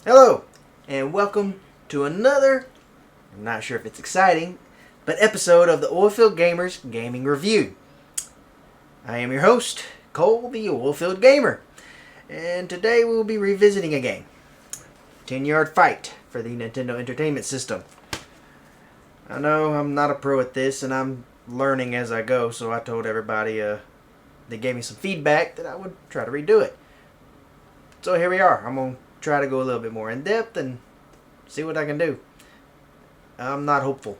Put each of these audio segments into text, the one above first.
Hello, and welcome to another, I'm not sure if it's exciting, but episode of the Oilfield Gamers Gaming Review. I am your host, Cole the Oilfield Gamer, and today we will be revisiting a game, 10-Yard Fight for the Nintendo Entertainment System. I know I'm not a pro at this, and I'm learning as I go, so I told everybody they gave me some feedback that I would try to redo it. So here we are. I'm going to try to go a little bit more in depth and see what I can do. I'm not hopeful,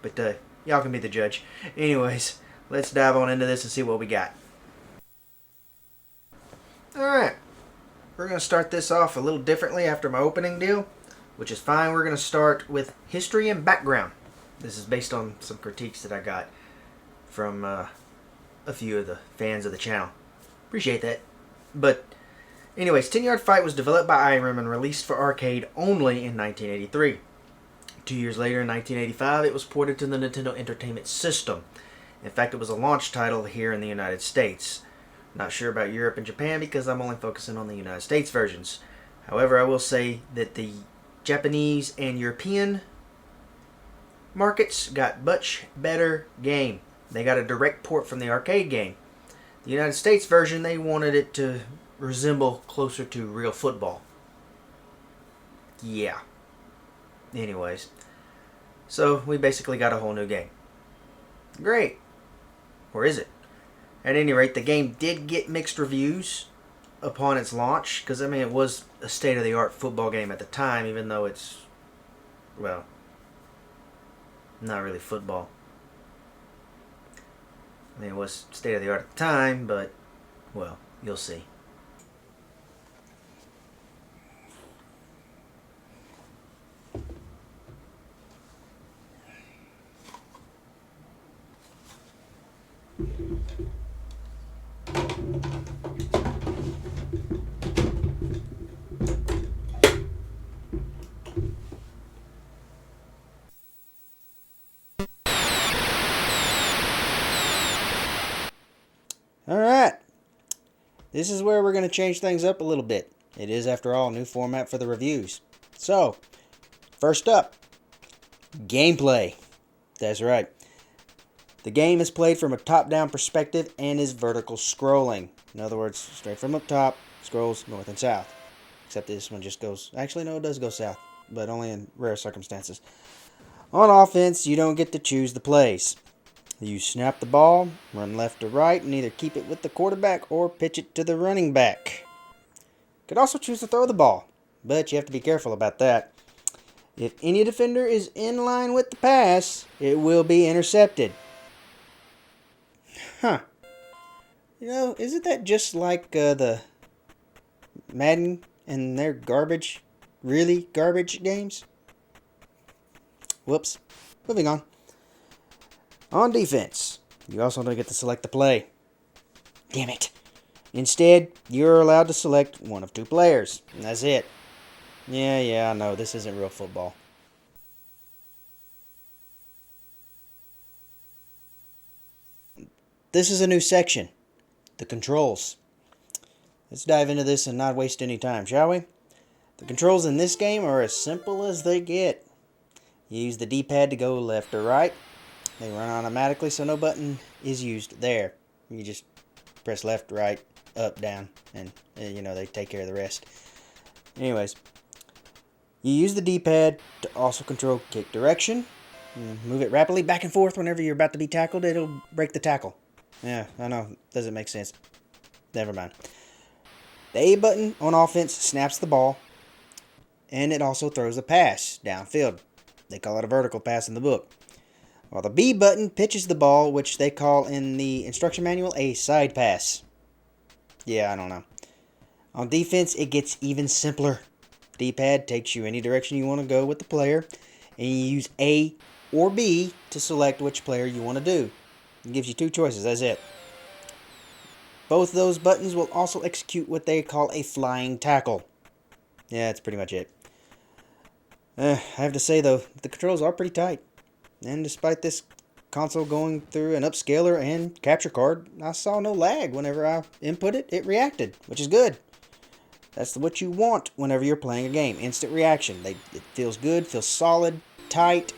but y'all can be the judge. Anyways, let's dive on into this and see what we got. Alright, we're going to start this off a little differently after my opening deal, which is fine. We're going to start with history and background. This is based on some critiques that I got from a few of the fans of the channel. Appreciate that. But anyways, 10-Yard Fight was developed by Irem and released for arcade only in 1983. 2 years later, in 1985, it was ported to the Nintendo Entertainment System. In fact, it was a launch title here in the United States. Not sure about Europe and Japan because I'm only focusing on the United States versions. However, I will say that the Japanese and European markets got much better game. They got a direct port from the arcade game. The United States version, they wanted it to resemble closer to real football. Yeah. Anyways, so we basically got a whole new game. Great. Or is it? At any rate, the game did get mixed reviews upon its launch, because I mean it was a state-of-the-art football game at the time, even though it's, well, not really football. I mean, it was state-of-the-art at the time, but, well, you'll see. Alright, this is where we're going to change things up a little bit. It is, after all, a new format for the reviews. So, first up, gameplay. That's right. The game is played from a top-down perspective and is vertical scrolling. In other words, straight from up top, scrolls north and south. Except this one just goes... Actually, no, it does go south, but only in rare circumstances. On offense, you don't get to choose the plays. You snap the ball, run left or right, and either keep it with the quarterback or pitch it to the running back. You could also choose to throw the ball, but you have to be careful about that. If any defender is in line with the pass, it will be intercepted. Huh. You know, isn't that just like the Madden and their garbage, really garbage games? Whoops. Moving on. On defense, you also don't get to select the play. Damn it. Instead, you're allowed to select one of two players, and that's it. Yeah, I know, this isn't real football. This is a new section, the controls. Let's dive into this and not waste any time, shall we? The controls in this game are as simple as they get. You use the D-pad to go left or right. They run automatically, so no button is used there. You just press left, right, up, down, and they take care of the rest. Anyways, you use the D-pad to also control kick direction. Move it rapidly back and forth whenever you're about to be tackled. It'll break the tackle. Yeah, I know. Doesn't make sense. Never mind. The A button on offense snaps the ball, and it also throws a pass downfield. They call it a vertical pass in the book. While the B button pitches the ball, which they call in the instruction manual a side pass. Yeah, I don't know. On defense, it gets even simpler. D-pad takes you any direction you want to go with the player, and you use A or B to select which player you want to do. It gives you two choices, that's it. Both those buttons will also execute what they call a flying tackle. Yeah, that's pretty much it. I have to say, though, the controls are pretty tight. And despite this console going through an upscaler and capture card, I saw no lag. Whenever I input it, it reacted, which is good. That's what you want whenever you're playing a game. Instant reaction. It feels good, feels solid, tight,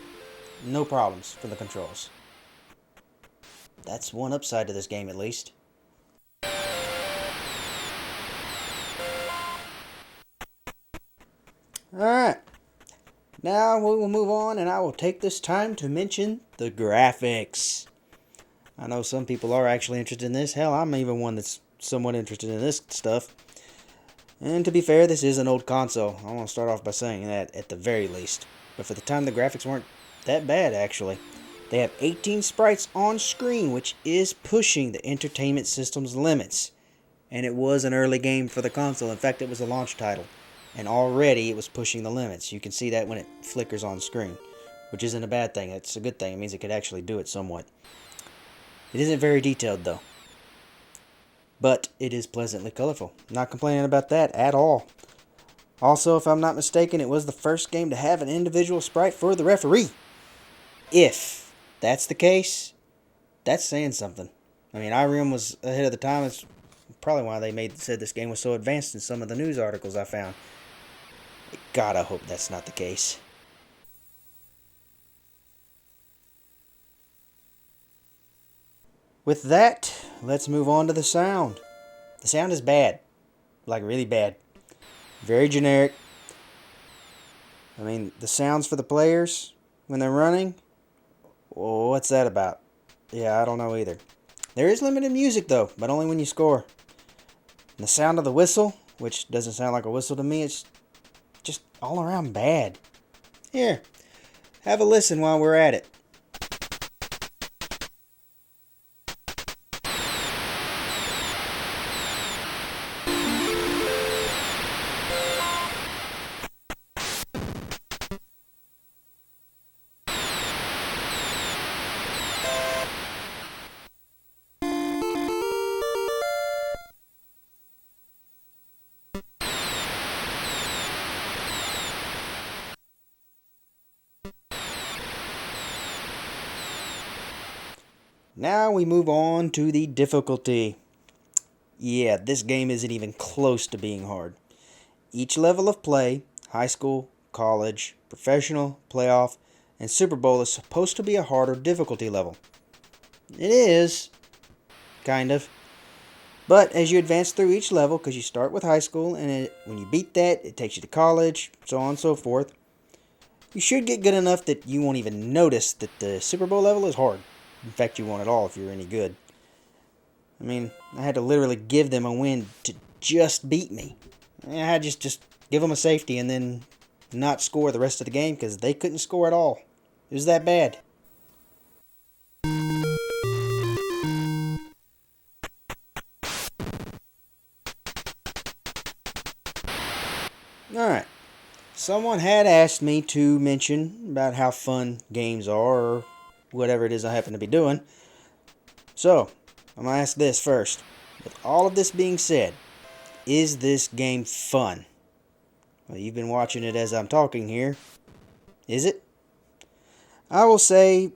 no problems for the controls. That's one upside to this game, at least. Alright. Now we will move on, and I will take this time to mention the graphics. I know some people are actually interested in this. Hell, I'm even one that's somewhat interested in this stuff. And to be fair, this is an old console. I want to start off by saying that at the very least. But for the time, the graphics weren't that bad, actually. They have 18 sprites on screen, which is pushing the entertainment system's limits. And it was an early game for the console. In fact, it was a launch title. And already it was pushing the limits. You can see that when it flickers on screen, which isn't a bad thing. It's a good thing. It means it could actually do it somewhat. It isn't very detailed, though. But it is pleasantly colorful. Not complaining about that at all. Also, if I'm not mistaken, it was the first game to have an individual sprite for the referee. If that's the case, that's saying something. I mean, Irem was ahead of the time. It's probably why they said this game was so advanced in some of the news articles I found. God, I hope that's not the case. With that, let's move on to the sound. The sound is bad. Like, really bad. Very generic. I mean, the sounds for the players when they're running, well, what's that about? Yeah, I don't know either. There is limited music, though, but only when you score. And the sound of the whistle, which doesn't sound like a whistle to me, it's just all around bad. Here, have a listen while we're at it. Now we move on to the difficulty. Yeah, this game isn't even close to being hard. Each level of play, high school, college, professional, playoff, and Super Bowl is supposed to be a harder difficulty level. It is, kind of. But as you advance through each level, because you start with high school, and when you beat that, it takes you to college, so on and so forth, you should get good enough that you won't even notice that the Super Bowl level is hard. In fact, you won't at all if you're any good. I mean, I had to literally give them a win to just beat me. I had to just give them a safety and then not score the rest of the game because they couldn't score at all. It was that bad. Alright. Someone had asked me to mention about how fun games are or whatever it is I happen to be doing. So, I'm going to ask this first. With all of this being said, is this game fun? Well, you've been watching it as I'm talking here. Is it? I will say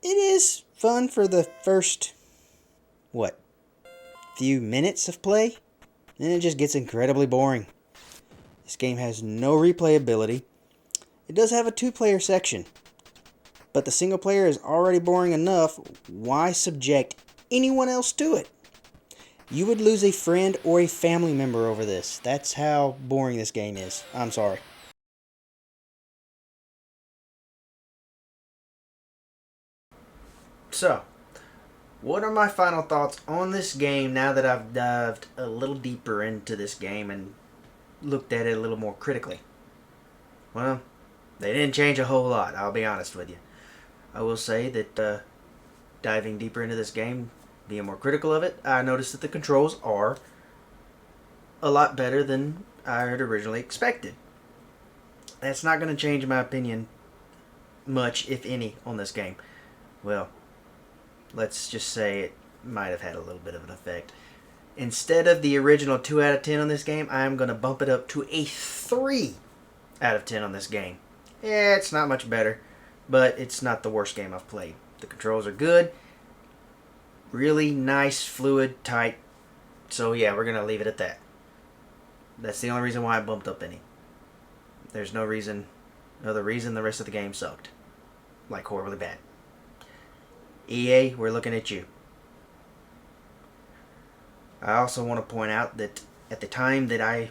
it is fun for the first, few minutes of play. Then it just gets incredibly boring. This game has no replayability. It does have a 2-player section. But the single player is already boring enough. Why subject anyone else to it? You would lose a friend or a family member over this. That's how boring this game is. I'm sorry. So, what are my final thoughts on this game now that I've dived a little deeper into this game and looked at it a little more critically? Well, they didn't change a whole lot, I'll be honest with you. I will say that diving deeper into this game, being more critical of it, I noticed that the controls are a lot better than I had originally expected. That's not going to change my opinion much, if any, on this game. Well, let's just say it might have had a little bit of an effect. Instead of the original 2 out of 10 on this game, I'm going to bump it up to a 3 out of 10 on this game. Yeah, it's not much better, but it's not the worst game I've played. The controls are good. Really nice, fluid, tight. So yeah, we're going to leave it at that. That's the only reason why I bumped up any. There's no other reason the rest of the game sucked. Like horribly bad. EA, we're looking at you. I also want to point out that at the time that I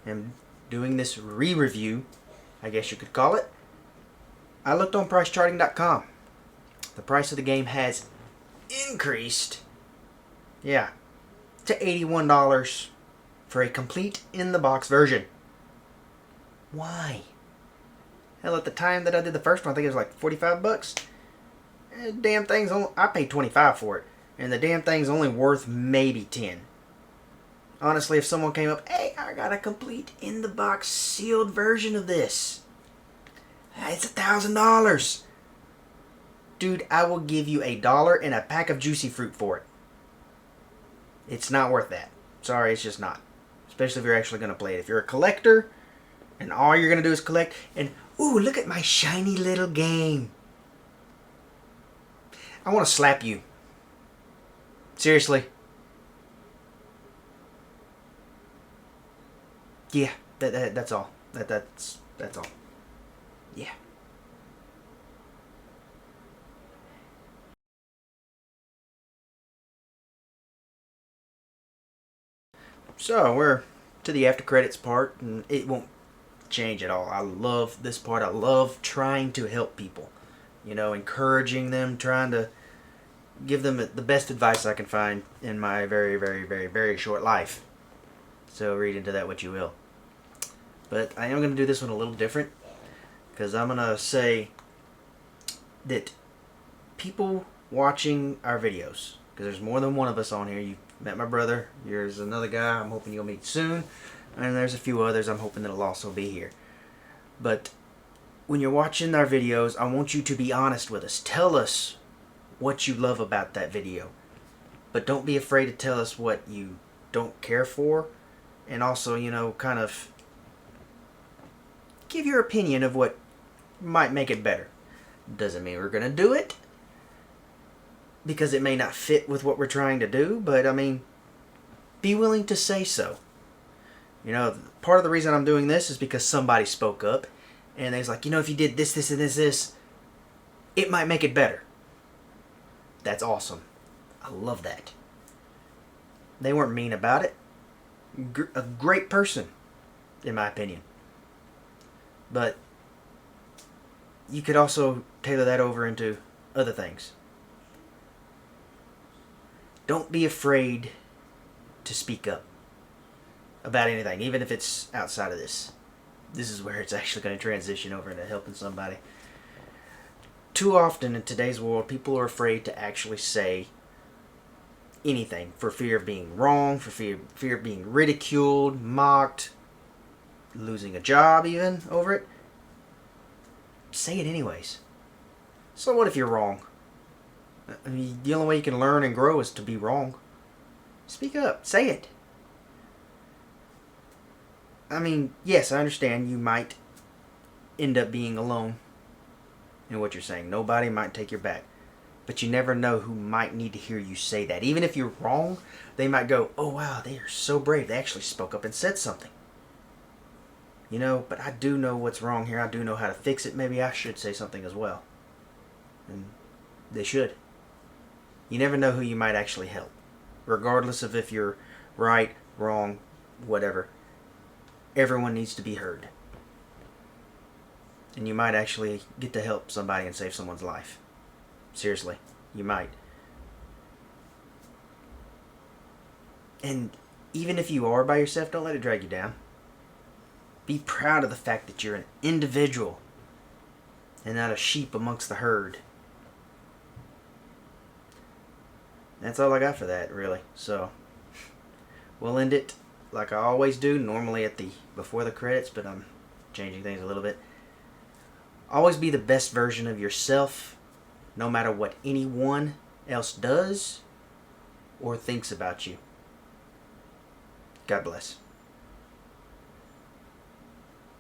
am doing this re-review, I guess you could call it, I looked on PriceCharting.com. The price of the game has increased, to $81 for a complete in-the-box version. Why? Hell, at the time that I did the first one, I think it was like $45. Damn thing's only, I paid $25 for it, and the damn thing's only worth maybe $10. Honestly, if someone came up, hey, I got a complete in-the-box sealed version of this, it's $1,000. Dude, I will give you $1 and a pack of juicy fruit for it. It's not worth that. Sorry, it's just not. Especially if you're actually going to play it. If you're a collector, and all you're going to do is collect, and, ooh, look at my shiny little game. I want to slap you. Seriously. Yeah, that's all. That's all. Yeah. So we're to the after credits part, and it won't change at all. I love this part. I love trying to help people. Encouraging them, trying to give them the best advice I can find in my very, very, very, very short life. So read into that what you will. But I am going to do this one a little different, because I'm going to say that people watching our videos, because there's more than one of us on here. You met my brother. There's another guy I'm hoping you'll meet soon. And there's a few others I'm hoping that'll also be here. But when you're watching our videos, I want you to be honest with us. Tell us what you love about that video. But don't be afraid to tell us what you don't care for. And also, kind of give your opinion of what might make it better. Doesn't mean we're going to do it, because it may not fit with what we're trying to do, but I mean, be willing to say so. Part of the reason I'm doing this is because somebody spoke up, and they was like, if you did this, this, and this, it might make it better. That's awesome. I love that. They weren't mean about it. A great person, in my opinion. But you could also tailor that over into other things. Don't be afraid to speak up about anything, even if it's outside of this. This is where it's actually going to transition over into helping somebody. Too often in today's world, people are afraid to actually say anything for fear of being wrong, for fear of being ridiculed, mocked, losing a job even over it. Say it anyways. So what if you're wrong? I mean, the only way you can learn and grow is to be wrong. Speak up. Say it. I mean, yes, I understand you might end up being alone in what you're saying. Nobody might take your back. But you never know who might need to hear you say that. Even if you're wrong, they might go, oh wow, they are so brave. They actually spoke up and said something. But I do know what's wrong here. I do know how to fix it. Maybe I should say something as well. And they should. You never know who you might actually help. Regardless of if you're right, wrong, whatever. Everyone needs to be heard. And you might actually get to help somebody and save someone's life. Seriously, you might. And even if you are by yourself, don't let it drag you down. Be proud of the fact that you're an individual and not a sheep amongst the herd. That's all I got for that, really. So, we'll end it like I always do, normally before the credits, but I'm changing things a little bit. Always be the best version of yourself, no matter what anyone else does or thinks about you. God bless.